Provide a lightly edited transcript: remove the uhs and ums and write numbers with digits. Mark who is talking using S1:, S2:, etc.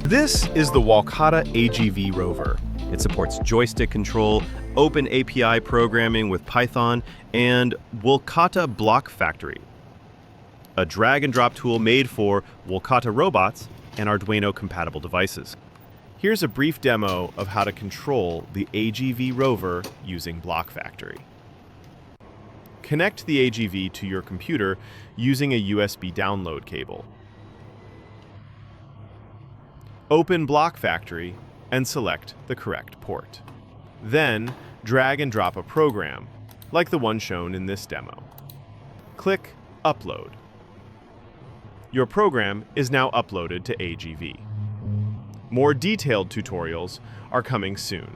S1: This is the WLKATA AGV Rover. It supports joystick control, open API programming with Python, and WLKATA Blockfactory, a drag-and-drop tool made for WLKATA robots and Arduino-compatible devices. Here's a brief demo of how to control the AGV Rover using Blockfactory. Connect the AGV to your computer using a USB download cable. Open Blockfactory and select the correct port. Then, drag and drop a program, like the one shown in this demo. Click Upload. Your program is now uploaded to AGV. More detailed tutorials are coming soon.